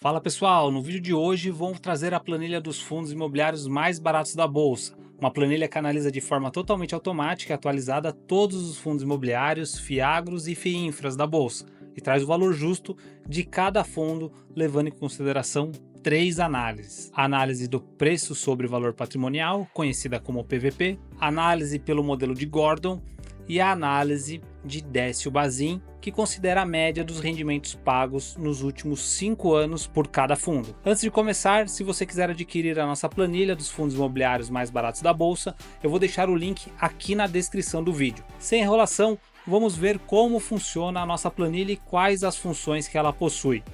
Fala pessoal, no vídeo de hoje vou trazer a planilha dos fundos imobiliários mais baratos da Bolsa. Uma planilha que analisa de forma totalmente automática e atualizada todos os fundos imobiliários, FIAGROS e FIINFRAs da Bolsa e traz o valor justo de cada fundo, levando em consideração três análises. A análise do preço sobre valor patrimonial, conhecida como PVP, a análise pelo modelo de Gordon e a análise de Décio-Bazin, que considera a média dos rendimentos pagos nos últimos 5 anos por cada fundo. Antes de começar, se você quiser adquirir a nossa planilha dos fundos imobiliários mais baratos da Bolsa, eu vou deixar o link aqui na descrição do vídeo. Sem enrolação, vamos ver como funciona a nossa planilha e quais as funções que ela possui.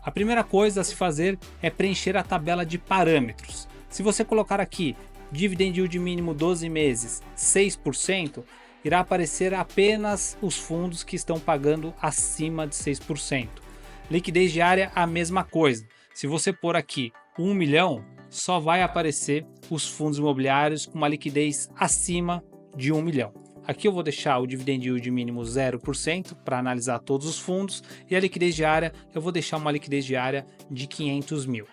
A primeira coisa a se fazer é preencher a tabela de parâmetros. Se você colocar aqui Dividend Yield mínimo 12 meses 6%, irá aparecer apenas os fundos que estão pagando acima de 6%. Liquidez diária, a mesma coisa. Se você pôr aqui 1 milhão, só vai aparecer os fundos imobiliários com uma liquidez acima de 1 milhão. Aqui eu vou deixar o Dividend Yield mínimo 0% para analisar todos os fundos e a liquidez diária eu vou deixar uma liquidez diária de 500 mil.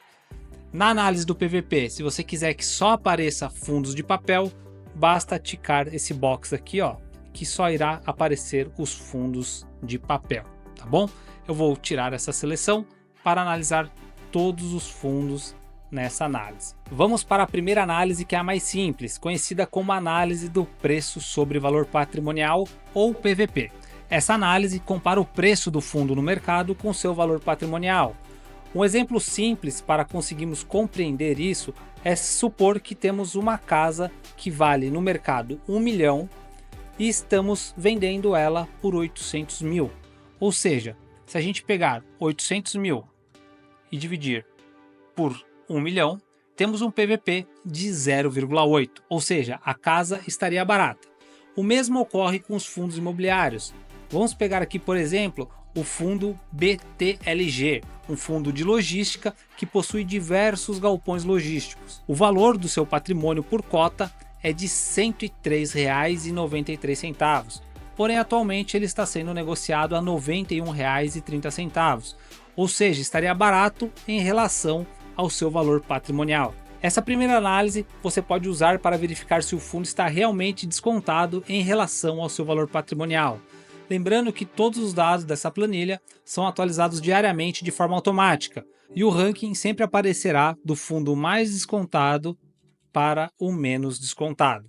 Na análise do PVP, se você quiser que só apareça fundos de papel, basta ticar esse box aqui, ó, que só irá aparecer os fundos de papel, tá bom? Eu vou tirar essa seleção para analisar todos os fundos nessa análise. Vamos para a primeira análise, que é a mais simples, conhecida como análise do preço sobre valor patrimonial, ou PVP. Essa análise compara o preço do fundo no mercado com seu valor patrimonial. Um exemplo simples para conseguirmos compreender isso é supor que temos uma casa que vale no mercado 1 milhão e estamos vendendo ela por 800 mil. Ou seja, se a gente pegar 800 mil e dividir por 1 milhão, temos um PVP de 0,8, ou seja, a casa estaria barata. O mesmo ocorre com os fundos imobiliários. Vamos pegar aqui, por exemplo, o fundo BTLG, um fundo de logística que possui diversos galpões logísticos. O valor do seu patrimônio por cota é de R$ 103,93, porém atualmente ele está sendo negociado a R$ 91,30, ou seja, estaria barato em relação ao seu valor patrimonial. Essa primeira análise você pode usar para verificar se o fundo está realmente descontado em relação ao seu valor patrimonial. Lembrando que todos os dados dessa planilha são atualizados diariamente de forma automática e o ranking sempre aparecerá do fundo mais descontado para o menos descontado.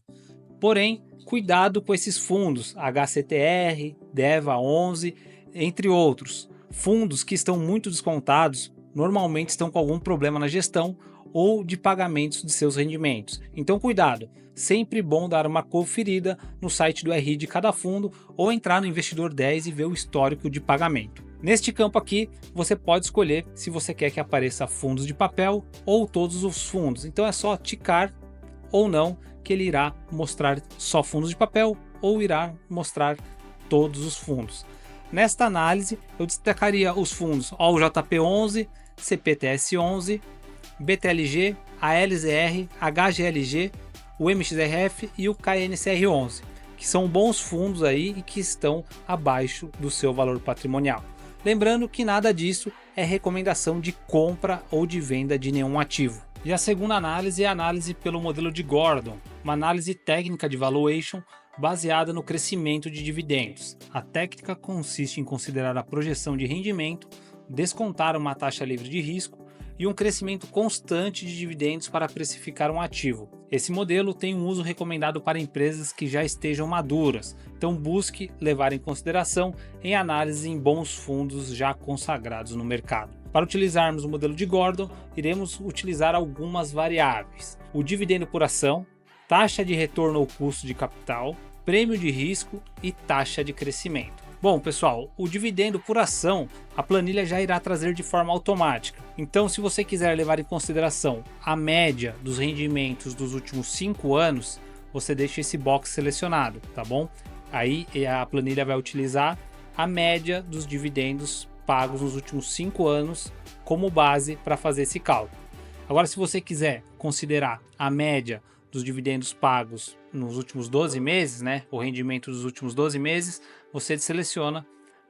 Porém, cuidado com esses fundos, HCTR, DEVA11, entre outros. Fundos que estão muito descontados normalmente estão com algum problema na gestão ou de pagamentos de seus rendimentos. Então cuidado, sempre bom dar uma conferida no site do RI de cada fundo ou entrar no Investidor 10 e ver o histórico de pagamento. Neste campo aqui, você pode escolher se você quer que apareça fundos de papel ou todos os fundos. Então é só ticar ou não que ele irá mostrar só fundos de papel ou irá mostrar todos os fundos. Nesta análise, eu destacaria os fundos OJP11, CPTS11, BTLG, ALZR, HGLG, o MXRF e o KNCR11, que são bons fundos aí e que estão abaixo do seu valor patrimonial. Lembrando que nada disso é recomendação de compra ou de venda de nenhum ativo. E a segunda análise é a análise pelo modelo de Gordon, uma análise técnica de valuation baseada no crescimento de dividendos. A técnica consiste em considerar a projeção de rendimento, descontar uma taxa livre de risco e um crescimento constante de dividendos para precificar um ativo. Esse modelo tem um uso recomendado para empresas que já estejam maduras, então busque levar em consideração em análise em bons fundos já consagrados no mercado. Para utilizarmos o modelo de Gordon, iremos utilizar algumas variáveis: o dividendo por ação, taxa de retorno ao custo de capital, prêmio de risco e taxa de crescimento. Bom, pessoal, o dividendo por ação a planilha já irá trazer de forma automática. Então, se você quiser levar em consideração a média dos rendimentos dos últimos 5 anos, você deixa esse box selecionado, tá bom? Aí a planilha vai utilizar a média dos dividendos pagos nos últimos 5 anos como base para fazer esse cálculo. Agora, se você quiser considerar a média dos dividendos pagos nos últimos 12 meses, o rendimento dos últimos 12 meses, você seleciona,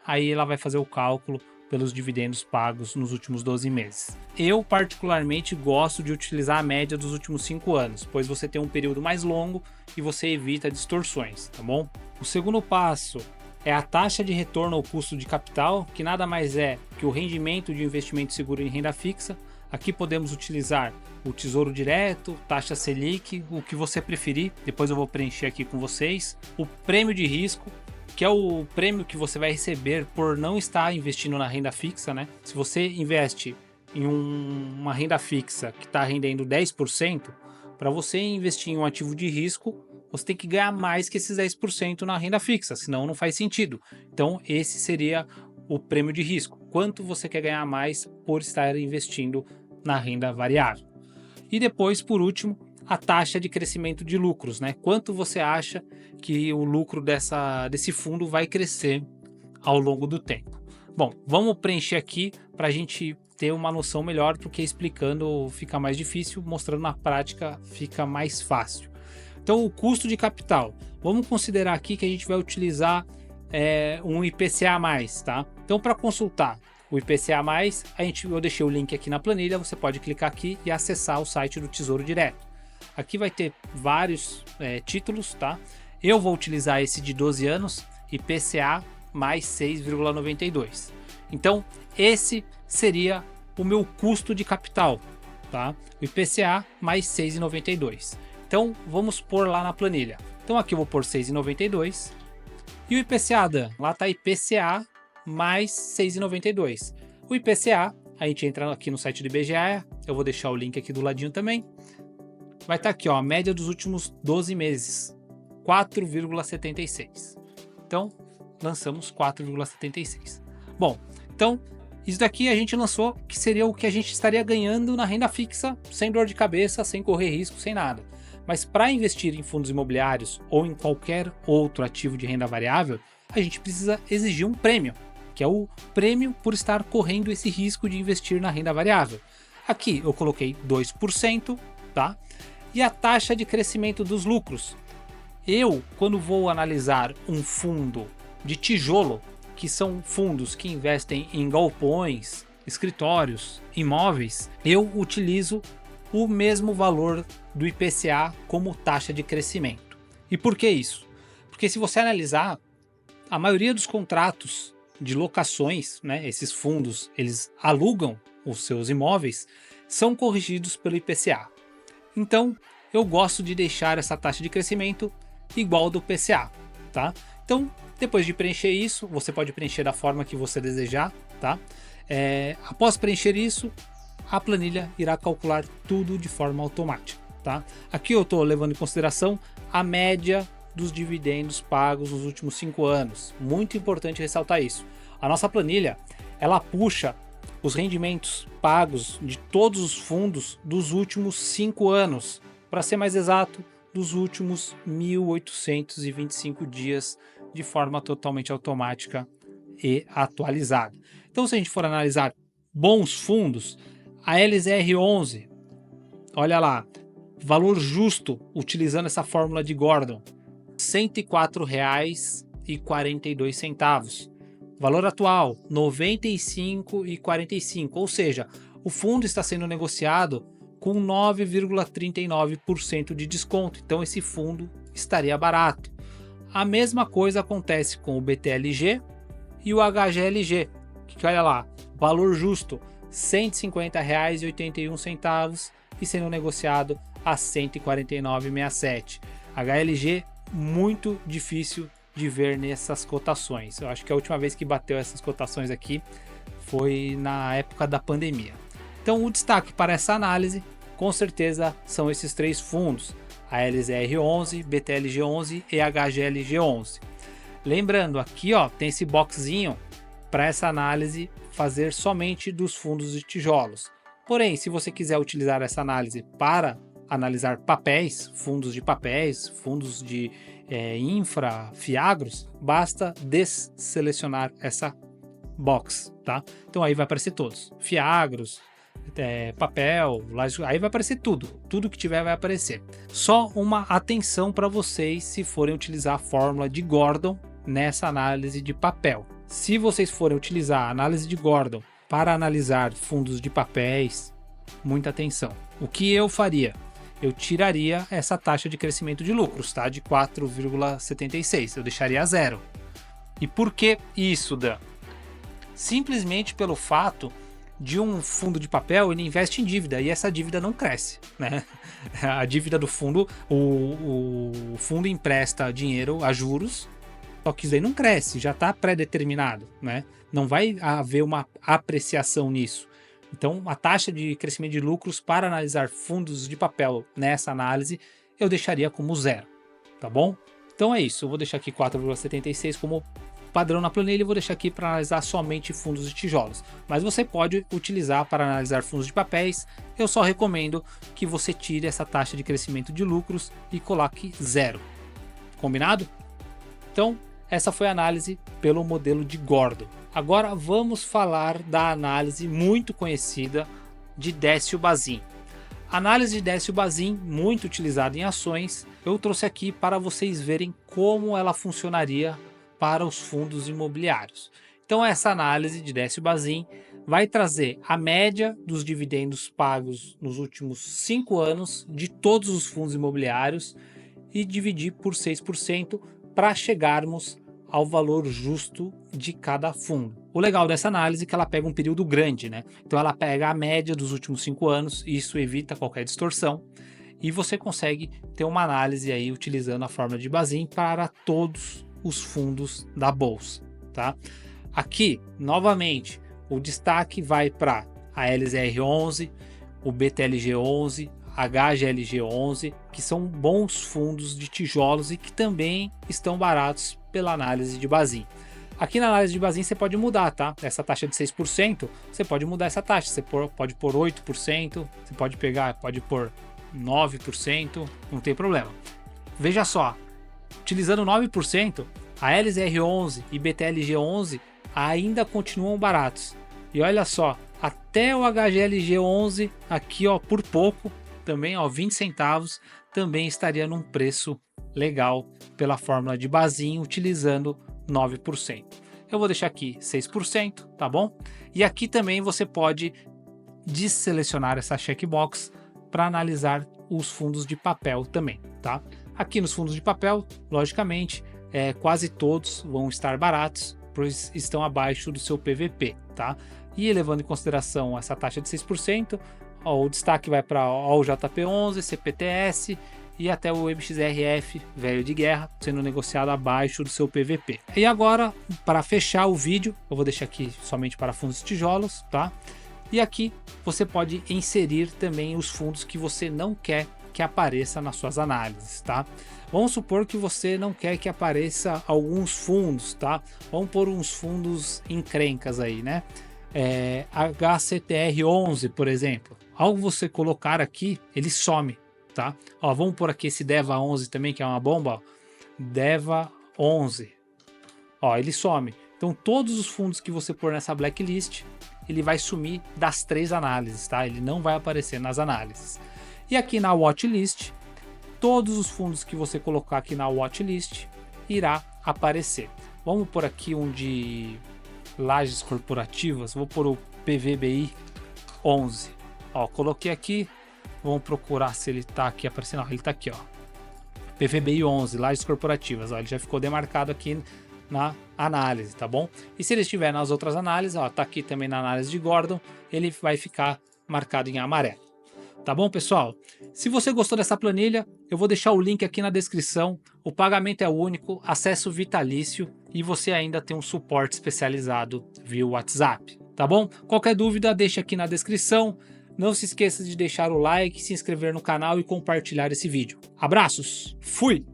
aí ela vai fazer o cálculo pelos dividendos pagos nos últimos 12 meses. Eu particularmente gosto de utilizar a média dos últimos 5 anos, pois você tem um período mais longo e você evita distorções, tá bom? O segundo passo é a taxa de retorno ao custo de capital, que nada mais é que o rendimento de investimento seguro em renda fixa. Aqui podemos utilizar o Tesouro Direto, taxa Selic, o que você preferir, depois eu vou preencher aqui com vocês. O prêmio de risco, que é o prêmio que você vai receber por não estar investindo na renda fixa, né? Se você investe em uma renda fixa que está rendendo 10%, para você investir em um ativo de risco, você tem que ganhar mais que esses 10% na renda fixa, senão não faz sentido. Então esse seria o prêmio de risco. Quanto você quer ganhar mais por estar investindo na renda variável. E depois, por último, a taxa de crescimento de lucros, né? Quanto você acha que o lucro desse fundo vai crescer ao longo do tempo. Bom, vamos preencher aqui para a gente ter uma noção melhor, porque explicando fica mais difícil, mostrando na prática fica mais fácil. Então, o custo de capital. Vamos considerar aqui que a gente vai utilizar um IPCA+, tá? Então, para consultar o IPCA+, eu deixei o link aqui na planilha, você pode clicar aqui e acessar o site do Tesouro Direto. Aqui vai ter vários títulos, tá? Eu vou utilizar esse de 12 anos, IPCA mais 6,92. Então, esse seria o meu custo de capital, tá? O IPCA mais 6,92. Então, vamos pôr lá na planilha. Então, aqui eu vou pôr 6,92. E o IPCA, Dan? Lá está IPCA mais 6,92. O IPCA, a gente entra aqui no site do IBGE, eu vou deixar o link aqui do ladinho também. Vai estar aqui, ó, a média dos últimos 12 meses, 4,76. Então, lançamos 4,76. Bom, então, isso daqui a gente lançou, que seria o que a gente estaria ganhando na renda fixa, sem dor de cabeça, sem correr risco, sem nada. Mas para investir em fundos imobiliários ou em qualquer outro ativo de renda variável, a gente precisa exigir um prêmio, que é o prêmio por estar correndo esse risco de investir na renda variável. Aqui eu coloquei 2%, tá? E a taxa de crescimento dos lucros. Eu, quando vou analisar um fundo de tijolo, que são fundos que investem em galpões, escritórios, imóveis, eu utilizo o mesmo valor do IPCA como taxa de crescimento. E por que isso? Porque se você analisar, a maioria dos contratos de locações, né, esses fundos, eles alugam os seus imóveis, são corrigidos pelo IPCA. Então, eu gosto de deixar essa taxa de crescimento igual ao do IPCA, tá? Então, depois de preencher isso, você pode preencher da forma que você desejar, tá? Após preencher isso, a planilha irá calcular tudo de forma automática, tá? Aqui eu estou levando em consideração a média dos dividendos pagos nos últimos 5 anos. Muito importante ressaltar isso. A nossa planilha, ela puxa os rendimentos pagos de todos os fundos dos últimos 5 anos. Para ser mais exato, dos últimos 1.825 dias, de forma totalmente automática e atualizada. Então, se a gente for analisar bons fundos, a LZR11, olha lá, valor justo, utilizando essa fórmula de Gordon, R$ 104,42. Valor atual, R$ 95,45, ou seja, o fundo está sendo negociado com 9,39% de desconto, então esse fundo estaria barato. A mesma coisa acontece com o BTLG e o HGLG, que olha lá, valor justo R$ 150,81 e sendo negociado a R$ 149,67. HLG muito difícil de ver nessas cotações. Eu acho que a última vez que bateu essas cotações aqui foi na época da pandemia. Então o destaque para essa análise, com certeza, são esses 3 fundos, a LZR11, BTLG11 e HGLG11. Lembrando, aqui ó, tem esse boxzinho para essa análise fazer somente dos fundos de tijolos. Porém, se você quiser utilizar essa análise para analisar papéis, fundos de infra, fiagros, basta desselecionar essa box, tá? Então aí vai aparecer todos, fiagros, papel, aí vai aparecer tudo que tiver vai aparecer. Só uma atenção para vocês se forem utilizar a fórmula de Gordon nessa análise de papel. Se vocês forem utilizar a análise de Gordon para analisar fundos de papéis, muita atenção. O que eu faria? Eu tiraria essa taxa de crescimento de lucros, tá? De 4,76, eu deixaria a zero. E por que isso, Dan? Simplesmente pelo fato de um fundo de papel, ele investe em dívida e essa dívida não cresce, né? A dívida do fundo, o fundo empresta dinheiro a juros, só que isso daí não cresce, já está pré-determinado, né? Não vai haver uma apreciação nisso. Então, a taxa de crescimento de lucros para analisar fundos de papel nessa análise, eu deixaria como zero, tá bom? Então é isso, eu vou deixar aqui 4,76 como padrão na planilha e vou deixar aqui para analisar somente fundos de tijolos. Mas você pode utilizar para analisar fundos de papéis, eu só recomendo que você tire essa taxa de crescimento de lucros e coloque zero. Combinado? Então, essa foi a análise pelo modelo de Gordon. Agora vamos falar da análise muito conhecida de Décio-Bazin. A análise de Décio-Bazin, muito utilizada em ações, eu trouxe aqui para vocês verem como ela funcionaria para os fundos imobiliários. Então essa análise de Décio-Bazin vai trazer a média dos dividendos pagos nos últimos 5 anos de todos os fundos imobiliários e dividir por 6% para chegarmos ao valor justo de cada fundo. O legal dessa análise é que ela pega um período grande, né? Então ela pega a média dos últimos 5 anos e isso evita qualquer distorção e você consegue ter uma análise aí utilizando a fórmula de Bazin para todos os fundos da bolsa, tá? Aqui, novamente, o destaque vai para a LZR11, o BTLG11, HGLG11, que são bons fundos de tijolos e que também estão baratos pela análise de Bazin. Aqui na análise de Bazin você pode mudar, tá? Essa taxa de 6%, você pode mudar essa taxa, você pode pôr 8%, você pode pôr 9%, não tem problema. Veja só, utilizando 9%, a LZR11 e BTLG11 ainda continuam baratos. E olha só, até o HGLG11 aqui, ó, por pouco, também, ó, 20 centavos, também estaria num preço legal pela fórmula de Bazin utilizando 9%. Eu vou deixar aqui 6%, tá bom? E aqui também você pode desselecionar essa checkbox para analisar os fundos de papel também, tá? Aqui nos fundos de papel, logicamente, quase todos vão estar baratos, pois estão abaixo do seu PVP, tá? E levando em consideração essa taxa de 6%, ó, o destaque vai para o JP11, CPTS e até o MXRF velho de guerra, sendo negociado abaixo do seu PVP. E agora, para fechar o vídeo, eu vou deixar aqui somente para fundos de tijolos, tá? E aqui você pode inserir também os fundos que você não quer que apareça nas suas análises, tá? Vamos supor que você não quer que apareça alguns fundos, tá? Vamos pôr uns fundos encrencas aí, né? HCTR11, por exemplo. Ao você colocar aqui, ele some, tá? Ó, vamos pôr aqui esse DEVA11 também, que é uma bomba, ó. DEVA11. Ó, ele some. Então todos os fundos que você pôr nessa blacklist, ele vai sumir das 3 análises, tá? Ele não vai aparecer nas análises. E aqui na watchlist, todos os fundos que você colocar aqui na watchlist irá aparecer. Vamos por aqui um de lajes corporativas, vou pôr o PVBI 11. Ó, coloquei aqui, vamos procurar se ele tá aqui aparecendo. Ó, ele tá aqui, ó. PVBI 11, lajes corporativas, ó, ele já ficou demarcado aqui na análise, tá bom? E se ele estiver nas outras análises, ó, tá aqui também na análise de Gordon, ele vai ficar marcado em amarelo. Tá bom, pessoal? Se você gostou dessa planilha, eu vou deixar o link aqui na descrição. O pagamento é único, acesso vitalício e você ainda tem um suporte especializado via WhatsApp, tá bom? Qualquer dúvida, deixa aqui na descrição. Não se esqueça de deixar o like, se inscrever no canal e compartilhar esse vídeo. Abraços, fui!